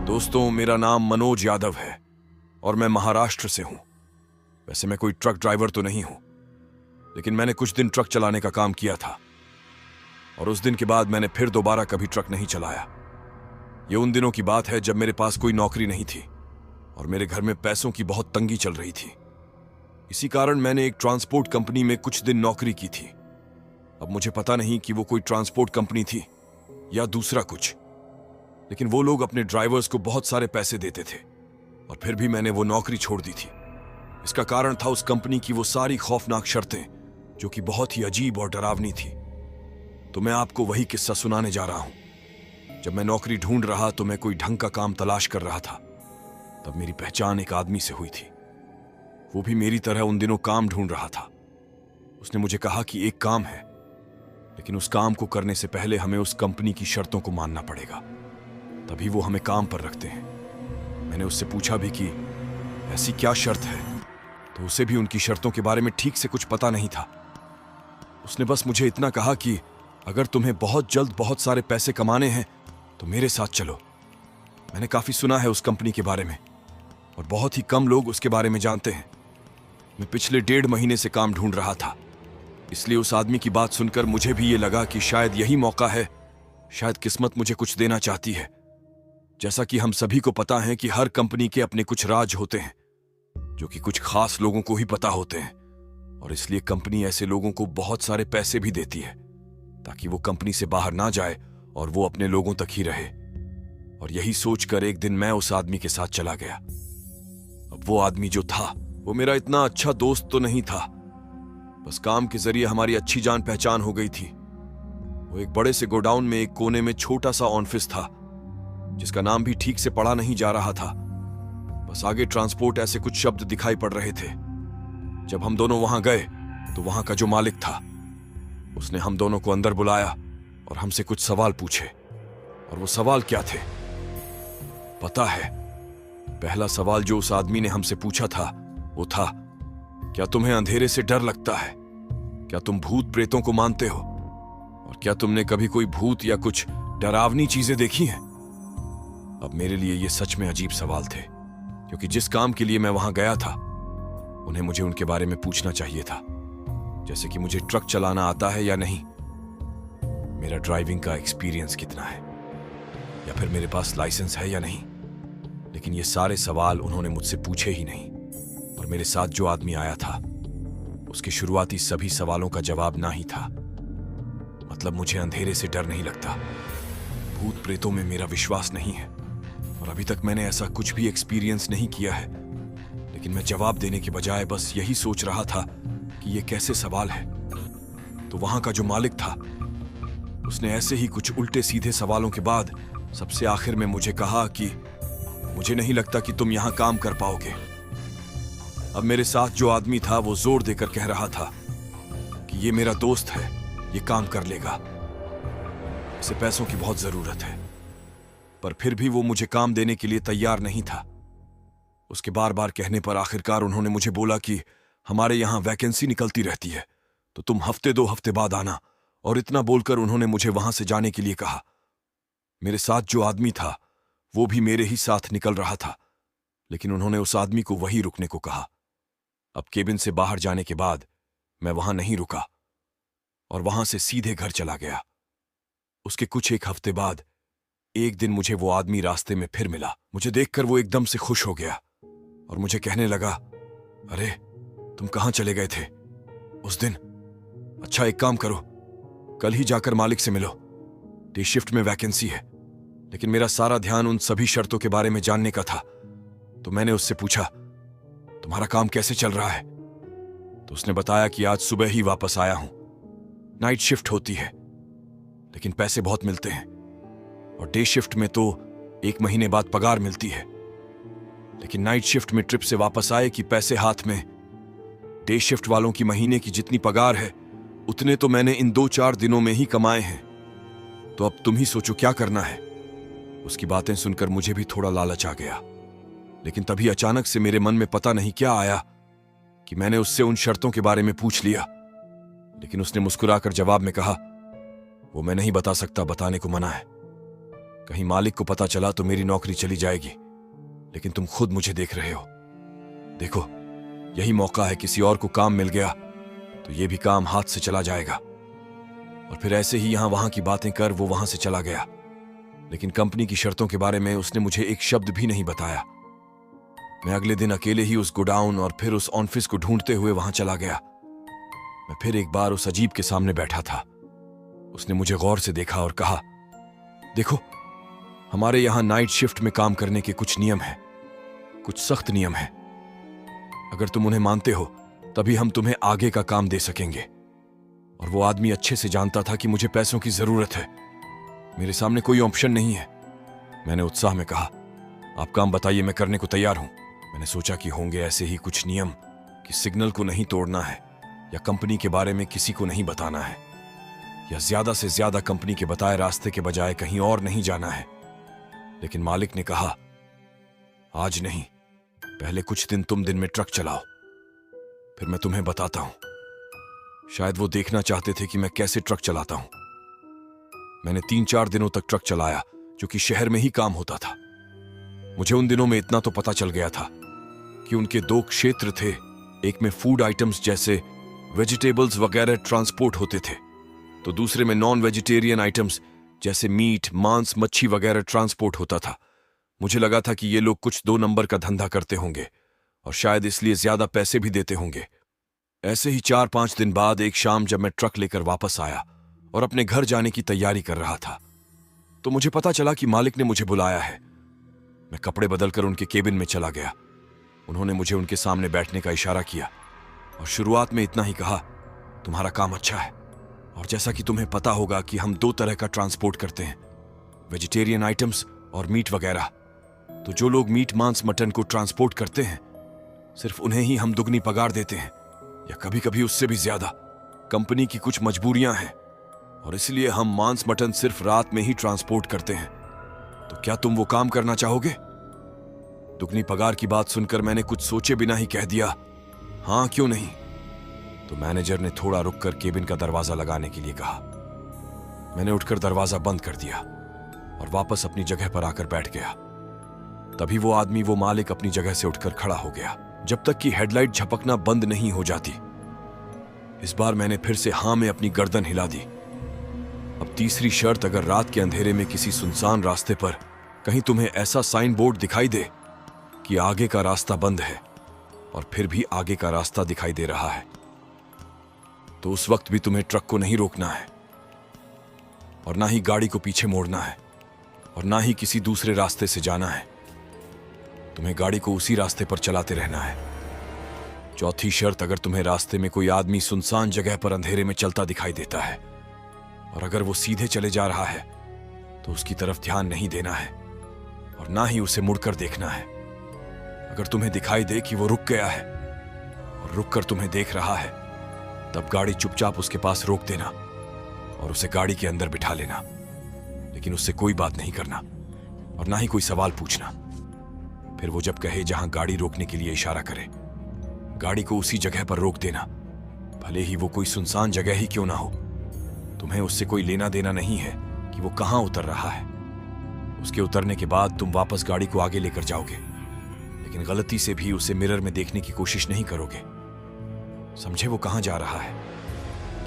दोस्तों, मेरा नाम मनोज यादव है और मैं महाराष्ट्र से हूं। वैसे मैं कोई ट्रक ड्राइवर तो नहीं हूं, लेकिन मैंने कुछ दिन ट्रक चलाने का काम किया था और उस दिन के बाद मैंने फिर दोबारा कभी ट्रक नहीं चलाया। ये उन दिनों की बात है जब मेरे पास कोई नौकरी नहीं थी और मेरे घर में पैसों की बहुत तंगी चल रही थी। इसी कारण मैंने एक ट्रांसपोर्ट कंपनी में कुछ दिन नौकरी की थी। अब मुझे पता नहीं कि वो कोई ट्रांसपोर्ट कंपनी थी या दूसरा कुछ, लेकिन वो लोग अपने ड्राइवर्स को बहुत सारे पैसे देते थे और फिर भी मैंने वो नौकरी छोड़ दी थी। इसका कारण था उस कंपनी की वो सारी खौफनाक शर्तें जो कि बहुत ही अजीब और डरावनी थी। तो मैं आपको वही किस्सा सुनाने जा रहा हूं। जब मैं नौकरी ढूंढ रहा तो मैं कोई ढंग का काम तलाश कर रहा था, तब मेरी पहचान एक आदमी से हुई थी। वो भी मेरी तरह उन दिनों काम ढूंढ रहा था। उसने मुझे कहा कि एक काम है, लेकिन उस काम को करने से पहले हमें उस कंपनी की शर्तों को मानना पड़ेगा, तभी वो हमें काम पर रखते हैं। मैंने उससे पूछा भी कि ऐसी क्या शर्त है, तो उसे भी उनकी शर्तों के बारे में ठीक से कुछ पता नहीं था। उसने बस मुझे इतना कहा कि अगर तुम्हें बहुत जल्द बहुत सारे पैसे कमाने हैं तो मेरे साथ चलो। मैंने काफी सुना है उस कंपनी के बारे में और बहुत ही कम लोग उसके बारे में जानते हैं। मैं पिछले 1.5 महीने से काम ढूंढ रहा था, इसलिए उस आदमी की बात सुनकर मुझे भी ये लगा कि शायद यही मौका है, शायद किस्मत मुझे कुछ देना चाहती है। जैसा कि हम सभी को पता है कि हर कंपनी के अपने कुछ राज होते हैं जो कि कुछ खास लोगों को ही पता होते हैं, और इसलिए कंपनी ऐसे लोगों को बहुत सारे पैसे भी देती है ताकि वो कंपनी से बाहर ना जाए और वो अपने लोगों तक ही रहे। और यही सोचकर एक दिन मैं उस आदमी के साथ चला गया। अब वो आदमी जो था वो मेरा इतना अच्छा दोस्त तो नहीं था, बस काम के जरिए हमारी अच्छी जान पहचान हो गई थी। वो एक बड़े से गोडाउन में एक कोने में छोटा सा ऑफिस था जिसका नाम भी ठीक से पढ़ा नहीं जा रहा था, बस आगे ट्रांसपोर्ट ऐसे कुछ शब्द दिखाई पड़ रहे थे। जब हम दोनों वहां गए तो वहां का जो मालिक था उसने हम दोनों को अंदर बुलाया और हमसे कुछ सवाल पूछे। और वो सवाल क्या थे पता है? पहला सवाल जो उस आदमी ने हमसे पूछा था वो था, क्या तुम्हें अंधेरे से डर लगता है? क्या तुम भूत प्रेतों को मानते हो? और क्या तुमने कभी कोई भूत या कुछ डरावनी चीजें देखी हैं? अब मेरे लिए ये सच में अजीब सवाल थे, क्योंकि जिस काम के लिए मैं वहां गया था उन्हें मुझे उनके बारे में पूछना चाहिए था, जैसे कि मुझे ट्रक चलाना आता है या नहीं, मेरा ड्राइविंग का एक्सपीरियंस कितना है, या फिर मेरे पास लाइसेंस है या नहीं। लेकिन ये सारे सवाल उन्होंने मुझसे पूछे ही नहीं, और मेरे साथ जो आदमी आया था उसके शुरुआती सभी सवालों का जवाब ना ही था। मतलब मुझे अंधेरे से डर नहीं लगता, भूत प्रेतों में मेरा विश्वास नहीं है, और अभी तक मैंने ऐसा कुछ भी एक्सपीरियंस नहीं किया है। लेकिन मैं जवाब देने के बजाय बस यही सोच रहा था कि ये कैसे सवाल है। तो वहां का जो मालिक था उसने ऐसे ही कुछ उल्टे सीधे सवालों के बाद सबसे आखिर में मुझे कहा कि मुझे नहीं लगता कि तुम यहां काम कर पाओगे। अब मेरे साथ जो आदमी था वो जोर देकर कह रहा था कि ये मेरा दोस्त है, ये काम कर लेगा, इसे पैसों की बहुत जरूरत है। पर फिर भी वो मुझे काम देने के लिए तैयार नहीं था। उसके बार बार कहने पर आखिरकार उन्होंने मुझे बोला कि हमारे यहां वैकेंसी निकलती रहती है, तो तुम हफ्ते 2 हफ्ते बाद आना। और इतना बोलकर उन्होंने मुझे वहां से जाने के लिए कहा। मेरे साथ जो आदमी था वो भी मेरे ही साथ निकल रहा था, लेकिन उन्होंने उस आदमी को वहीं रुकने को कहा। अब केबिन से बाहर जाने के बाद मैं वहां नहीं रुका और वहां से सीधे घर चला गया। उसके कुछ एक हफ्ते बाद एक दिन मुझे वो आदमी रास्ते में फिर मिला। मुझे देखकर वो एकदम से खुश हो गया और मुझे कहने लगा, अरे तुम कहां चले गए थे उस दिन? अच्छा, एक काम करो, कल ही जाकर मालिक से मिलो, डे शिफ्ट में वैकेंसी है। लेकिन मेरा सारा ध्यान उन सभी शर्तों के बारे में जानने का था, तो मैंने उससे पूछा, तुम्हारा काम कैसे चल रहा है? तो उसने बताया कि आज सुबह ही वापस आया हूं, नाइट शिफ्ट होती है लेकिन पैसे बहुत मिलते हैं, और डे शिफ्ट में तो 1 महीने बाद पगार मिलती है, लेकिन नाइट शिफ्ट में ट्रिप से वापस आए कि पैसे हाथ में। डे शिफ्ट वालों की महीने की जितनी पगार है उतने तो मैंने इन 2-4 दिनों में ही कमाए हैं। तो अब तुम ही सोचो क्या करना है। उसकी बातें सुनकर मुझे भी थोड़ा लालच आ गया, लेकिन तभी अचानक से मेरे मन में पता नहीं क्या आया कि मैंने उससे उन शर्तों के बारे में पूछ लिया। लेकिन उसने मुस्कुराकर जवाब में कहा, वो मैं नहीं बता सकता, बताने को मना है। कहीं मालिक को पता चला तो मेरी नौकरी चली जाएगी। लेकिन तुम खुद मुझे देख रहे हो। देखो, यही मौका है, किसी और को काम मिल गया तो ये भी काम हाथ से चला जाएगा। और फिर ऐसे ही यहां वहां की बातें कर वो वहां से चला गया। लेकिन कंपनी की शर्तों के बारे में उसने मुझे एक शब्द भी नहीं बताया। मैं अगले दिन अकेले ही उस गोडाउन और फिर उस ऑफिस को ढूंढते हुए वहां चला गया। मैं फिर एक बार उस अजीब के सामने बैठा था। उसने मुझे गौर से देखा और कहा, देखो, हमारे यहां नाइट शिफ्ट में काम करने के कुछ नियम हैं, कुछ सख्त नियम हैं। अगर तुम उन्हें मानते हो तभी हम तुम्हें आगे का काम दे सकेंगे। और वो आदमी अच्छे से जानता था कि मुझे पैसों की जरूरत है, मेरे सामने कोई ऑप्शन नहीं है। मैंने उत्साह में कहा, आप काम बताइए, मैं करने को तैयार हूं। मैंने सोचा कि होंगे ऐसे ही कुछ नियम कि सिग्नल को नहीं तोड़ना है, या कंपनी के बारे में किसी को नहीं बताना है, या ज्यादा से ज्यादा कंपनी के बताए रास्ते के बजाय कहीं और नहीं जाना है। लेकिन मालिक ने कहा, आज नहीं, पहले कुछ दिन तुम दिन में ट्रक चलाओ, फिर मैं तुम्हें बताता हूं। शायद वो देखना चाहते थे कि मैं कैसे ट्रक चलाता हूं। मैंने 3-4 दिनों तक ट्रक चलाया, जो कि शहर में ही काम होता था। मुझे उन दिनों में इतना तो पता चल गया था कि उनके 2 क्षेत्र थे। एक में फूड आइटम्स जैसे वेजिटेबल्स वगैरह ट्रांसपोर्ट होते थे, तो दूसरे में नॉन वेजिटेरियन आइटम्स जैसे मीट, मांस, मच्छी वगैरह ट्रांसपोर्ट होता था। मुझे लगा था कि ये लोग कुछ 2 नंबर का धंधा करते होंगे और शायद इसलिए ज्यादा पैसे भी देते होंगे। ऐसे ही 4-5 दिन बाद एक शाम जब मैं ट्रक लेकर वापस आया और अपने घर जाने की तैयारी कर रहा था, तो मुझे पता चला कि मालिक ने मुझे बुलाया है। मैं कपड़े बदलकर उनके केबिन में चला गया। उन्होंने मुझे उनके सामने बैठने का इशारा किया और शुरुआत में इतना ही कहा, तुम्हारा काम अच्छा है, और जैसा कि तुम्हें पता होगा कि हम 2 तरह का ट्रांसपोर्ट करते हैं, वेजिटेरियन आइटम्स और मीट वगैरह। तो जो लोग मीट, मांस, मटन को ट्रांसपोर्ट करते हैं, सिर्फ उन्हें ही हम दुगनी पगार देते हैं, या कभी कभी उससे भी ज्यादा। कंपनी की कुछ मजबूरियां हैं और इसलिए हम मांस, मटन सिर्फ रात में ही ट्रांसपोर्ट करते हैं। तो क्या तुम वो काम करना चाहोगे? दुगनी पगार की बात सुनकर मैंने कुछ सोचे बिना ही कह दिया, हाँ, क्यों नहीं। तो मैनेजर ने थोड़ा रुककर केबिन का दरवाजा लगाने के लिए कहा। मैंने उठकर दरवाजा बंद कर दिया और वापस अपनी जगह पर आकर बैठ गया। तभी वो आदमी, वो मालिक, अपनी जगह से उठकर खड़ा हो गया, जब तक कि हेडलाइट झपकना बंद नहीं हो जाती। इस बार मैंने फिर से हाँ में अपनी गर्दन हिला दी। अब तीसरी शर्त, अगर रात के अंधेरे में किसी सुनसान रास्ते पर कहीं तुम्हें ऐसा साइन बोर्ड दिखाई दे कि आगे का रास्ता बंद है और फिर भी आगे का रास्ता दिखाई दे रहा है, तो उस वक्त भी तुम्हें ट्रक को नहीं रोकना है और ना ही गाड़ी को पीछे मोड़ना है और ना ही किसी दूसरे रास्ते से जाना है। तुम्हें गाड़ी को उसी रास्ते पर चलाते रहना है। चौथी शर्त, अगर तुम्हें रास्ते में कोई आदमी सुनसान जगह पर अंधेरे में चलता दिखाई देता है और अगर वो सीधे चले जा रहा है तो उसकी तरफ ध्यान नहीं देना है और ना ही उसे मुड़कर देखना है। अगर तुम्हें दिखाई दे कि वो रुक गया है और रुककर तुम्हें देख रहा है, तब गाड़ी चुपचाप उसके पास रोक देना और उसे गाड़ी के अंदर बिठा लेना, लेकिन उससे कोई बात नहीं करना और ना ही कोई सवाल पूछना। फिर वो जब कहे जहां गाड़ी रोकने के लिए इशारा करे, गाड़ी को उसी जगह पर रोक देना, भले ही वो कोई सुनसान जगह ही क्यों ना हो। तुम्हें उससे कोई लेना देना नहीं है कि वो कहां उतर रहा है। उसके उतरने के बाद तुम वापस गाड़ी को आगे लेकर जाओगे, लेकिन गलती से भी उसे मिरर में देखने की कोशिश नहीं करोगे। समझे वो कहां जा रहा है,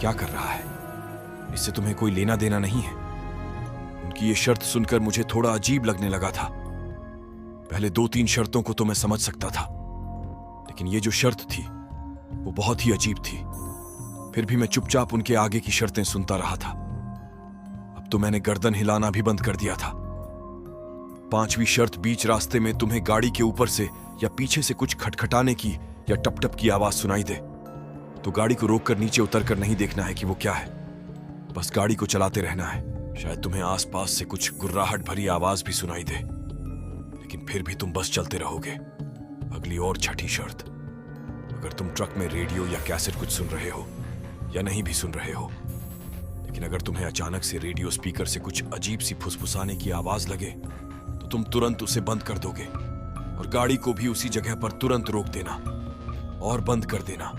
क्या कर रहा है, इससे तुम्हें कोई लेना देना नहीं है। उनकी ये शर्त सुनकर मुझे थोड़ा अजीब लगने लगा था। पहले 2-3 शर्तों को तो मैं समझ सकता था, लेकिन ये जो शर्त थी वो बहुत ही अजीब थी। फिर भी मैं चुपचाप उनके आगे की शर्तें सुनता रहा था। अब तो मैंने गर्दन हिलाना भी बंद कर दिया था। 5वीं शर्त, बीच रास्ते में तुम्हें गाड़ी के ऊपर से या पीछे से कुछ खटखटाने की या टप-टप की आवाज सुनाई दे तो गाड़ी को रोककर नीचे उतरकर नहीं देखना है कि वो क्या है, बस गाड़ी को चलाते रहना है। शायद तुम्हें आसपास से कुछ गुर्राहट भरी आवाज भी सुनाई दे, लेकिन फिर भी तुम बस चलते रहोगे। अगली और 6ठी शर्त, अगर तुम ट्रक में रेडियो या कैसेट कुछ सुन रहे हो या नहीं भी सुन रहे हो, लेकिन अगर तुम्हें अचानक से रेडियो स्पीकर से कुछ अजीब सी फुसफुसाने की आवाज लगे तो तुम तुरंत उसे बंद कर दोगे और गाड़ी को भी उसी जगह पर तुरंत रोक देना और बंद कर देना।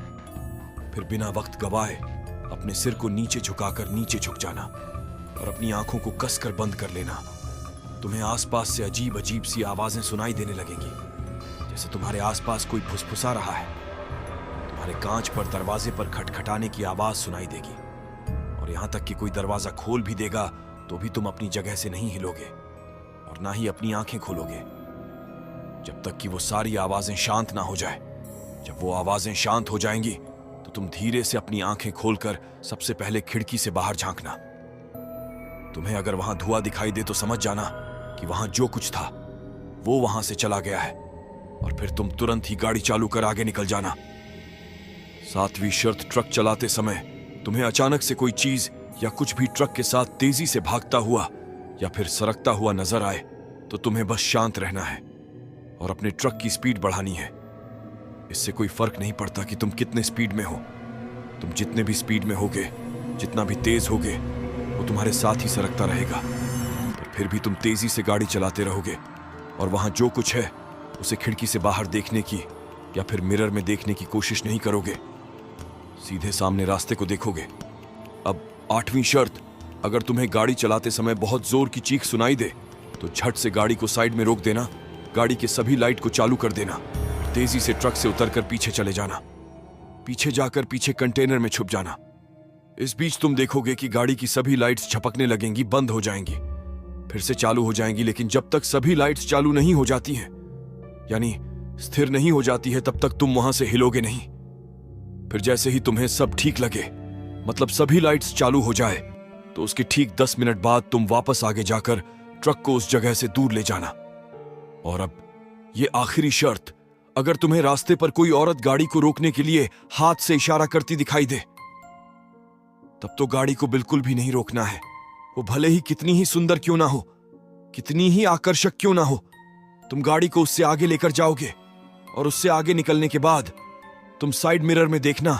फिर बिना वक्त गवाए अपने सिर को नीचे झुकाकर नीचे झुक जाना और अपनी आंखों को कसकर बंद कर लेना तुम्हें आसपास से अजीब अजीब सी आवाजें सुनाई देने लगेंगी, जैसे तुम्हारे आसपास कोई फुसफुसा रहा है। तुम्हारे कांच पर दरवाजे पर खटखटाने की आवाज सुनाई देगी, और यहां तक कि कोई दरवाजा खोल भी देगा तो भी तुम अपनी जगह से नहीं हिलोगे और ना ही अपनी आंखें खोलोगे जब तक कि वो सारी आवाजें शांत ना हो जाए। जब वो आवाजें शांत हो जाएंगी तो तुम धीरे से अपनी आंखें खोलकर सबसे पहले खिड़की से बाहर झांकना। तुम्हें अगर वहां धुआं दिखाई दे तो समझ जाना कि वहां जो कुछ था वो वहां से चला गया है, और फिर तुम तुरंत ही गाड़ी चालू कर आगे निकल जाना। 7वीं शर्त, ट्रक चलाते समय तुम्हें अचानक से कोई चीज या कुछ भी ट्रक के साथ तेजी से भागता हुआ या फिर सरकता हुआ नजर आए तो तुम्हें बस शांत रहना है और अपने ट्रक की स्पीड बढ़ानी है। इससे कोई फर्क नहीं पड़ता कि तुम कितने स्पीड में हो। तुम जितने भी स्पीड में होगे, जितना भी तेज होगे, वो तुम्हारे साथ ही सरकता रहेगा। पर फिर भी तुम तेजी से गाड़ी चलाते रहोगे और वहां जो कुछ है उसे खिड़की से बाहर देखने की या फिर मिरर में देखने की कोशिश नहीं करोगे। सीधे सामने रास्ते को देखोगे। अब 8वीं शर्त, अगर तुम्हें गाड़ी चलाते समय बहुत जोर की चीख सुनाई दे तो झट से गाड़ी को साइड में रोक देना, गाड़ी के सभी लाइट को चालू कर देना, तेजी से ट्रक से उतरकर पीछे चले जाना। पीछे जाकर पीछे कंटेनर में छुप जाना। इस बीच तुम देखोगे कि गाड़ी की सभी लाइट्स झपकने लगेंगी, बंद हो जाएंगी, फिर से चालू हो जाएंगी, लेकिन जब तक सभी लाइट्स चालू नहीं हो जाती हैं, यानी स्थिर नहीं हो जाती है, तब तक तुम वहां से हिलोगे नहीं। फिर जैसे ही तुम्हें सब ठीक लगे, मतलब सभी लाइट्स चालू हो जाए, तो उसके ठीक 10 मिनट बाद तुम वापस आगे जाकर ट्रक को उस जगह से दूर ले जाना। और अब ये आखिरी शर्त, अगर तुम्हें रास्ते पर कोई औरत गाड़ी को रोकने के लिए हाथ से इशारा करती दिखाई दे तब तो गाड़ी को बिल्कुल भी नहीं रोकना है। वो भले ही कितनी ही सुंदर क्यों ना हो, कितनी ही आकर्षक क्यों ना हो, तुम गाड़ी को उससे आगे लेकर जाओगे और उससे आगे निकलने के बाद तुम साइड मिरर में देखना,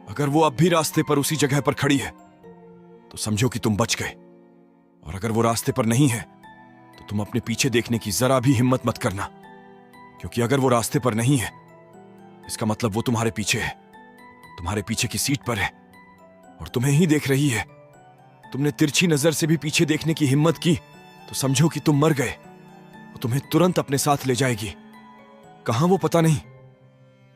अगर वो अब भी रास्ते पर उसी जगह पर खड़ी है तो समझो कि तुम बच गए, और अगर वो रास्ते पर नहीं है तो तुम अपने पीछे देखने की जरा भी हिम्मत मत करना, क्योंकि अगर वो रास्ते पर नहीं है इसका मतलब वो तुम्हारे पीछे है, तुम्हारे पीछे की सीट पर है और तुम्हें ही देख रही है। तुमने तिरछी नजर से भी पीछे देखने की हिम्मत की तो समझो कि तुम मर गए। वो तुम्हें तुरंत अपने साथ ले जाएगी। कहां वो पता नहीं,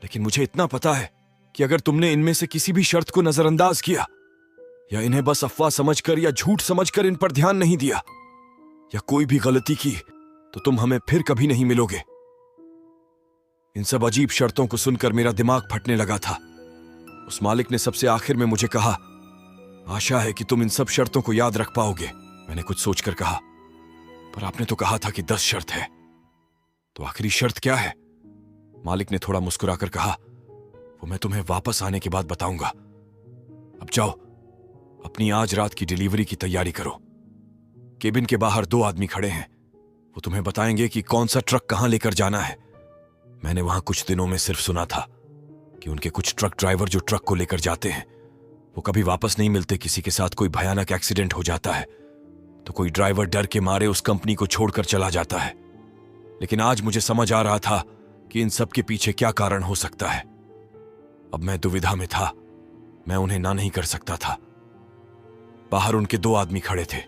लेकिन मुझे इतना पता है कि अगर तुमने इनमें से किसी भी शर्त को नजरअंदाज किया या इन्हें बस अफवाह समझकर या झूठ समझकर इन पर ध्यान नहीं दिया या कोई भी गलती की तो तुम हमें फिर कभी नहीं मिलोगे। इन सब अजीब शर्तों को सुनकर मेरा दिमाग फटने लगा था। उस मालिक ने सबसे आखिर में मुझे कहा, आशा है कि तुम इन सब शर्तों को याद रख पाओगे। मैंने कुछ सोचकर कहा, पर आपने तो कहा था कि 10 शर्त है, तो आखिरी शर्त क्या है? मालिक ने थोड़ा मुस्कुराकर कहा, वो मैं तुम्हें वापस आने के बाद बताऊंगा। अब जाओ, अपनी आज रात की डिलीवरी की तैयारी करो। केबिन के बाहर 2 आदमी खड़े हैं, वो तुम्हें बताएंगे कि कौन सा ट्रक कहां लेकर जाना है। मैंने वहां कुछ दिनों में सिर्फ सुना था कि उनके कुछ ट्रक ड्राइवर जो ट्रक को लेकर जाते हैं वो कभी वापस नहीं मिलते। किसी के साथ कोई भयानक एक्सीडेंट हो जाता है तो कोई ड्राइवर डर के मारे उस कंपनी को छोड़कर चला जाता है। लेकिन आज मुझे समझ आ रहा था कि इन सब के पीछे क्या कारण हो सकता है। अब मैं दुविधा में था, मैं उन्हें ना नहीं कर सकता था। बाहर उनके 2 आदमी खड़े थे।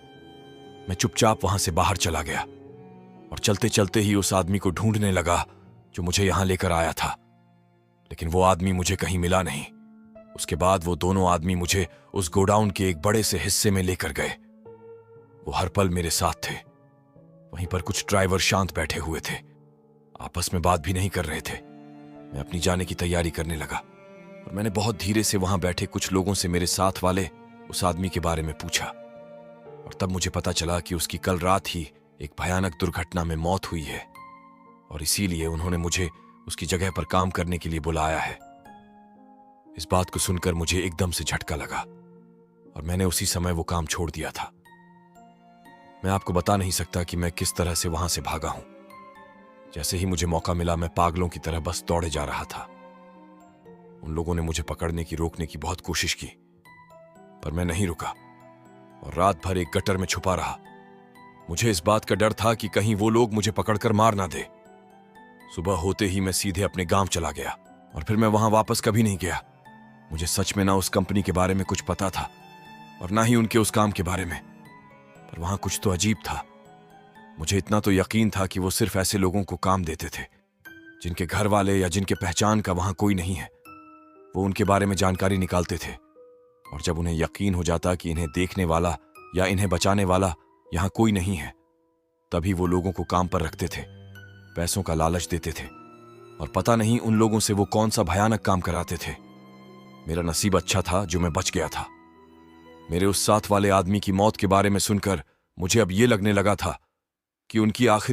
मैं चुपचाप वहां से बाहर चला गया और चलते चलते ही उस आदमी को ढूंढने लगा जो मुझे यहां लेकर आया था, लेकिन वो आदमी मुझे कहीं मिला नहीं। उसके बाद वो दोनों आदमी मुझे उस गोडाउन के एक बड़े से हिस्से में लेकर गए। वो हर पल मेरे साथ थे। वहीं पर कुछ ड्राइवर शांत बैठे हुए थे, आपस में बात भी नहीं कर रहे थे। मैं अपनी जाने की तैयारी करने लगा और मैंने बहुत धीरे से वहां बैठे कुछ लोगों से मेरे साथ वाले उस आदमी के बारे में पूछा, और तब मुझे पता चला कि उसकी कल रात ही एक भयानक दुर्घटना में मौत हुई है और इसीलिए उन्होंने मुझे उसकी जगह पर काम करने के लिए बुलाया है। इस बात को सुनकर मुझे एकदम से झटका लगा और मैंने उसी समय वो काम छोड़ दिया था। मैं आपको बता नहीं सकता कि मैं किस तरह से वहां से भागा हूं। जैसे ही मुझे मौका मिला मैं पागलों की तरह बस दौड़े जा रहा था। उन लोगों ने मुझे पकड़ने की, रोकने की बहुत कोशिश की, पर मैं नहीं रुका और रात भर एक गटर में छुपा रहा। मुझे इस बात का डर था कि कहीं वो लोग मुझे पकड़कर मार ना दे। सुबह होते ही मैं सीधे अपने गांव चला गया और फिर मैं वहां वापस कभी नहीं गया। मुझे सच में ना उस कंपनी के बारे में कुछ पता था और ना ही उनके उस काम के बारे में, पर वहां कुछ तो अजीब था। मुझे इतना तो यकीन था कि वो सिर्फ ऐसे लोगों को काम देते थे जिनके घर वाले या जिनके पहचान का वहां कोई नहीं है। वो उनके बारे में जानकारी निकालते थे, और जब उन्हें यकीन हो जाता कि इन्हें देखने वाला या इन्हें बचाने वाला यहां कोई नहीं है, तभी वो लोगों को काम पर रखते थे, पैसों का लालच देते थे, और पता नहीं उन लोगों से वो कौन सा भयानक काम कराते थे। मेरा नसीब अच्छा था जो मैं बच गया था। मेरे उस साथ वाले आदमी की मौत के बारे में सुनकर मुझे अब ये लगने लगा था कि उनकी आखिरी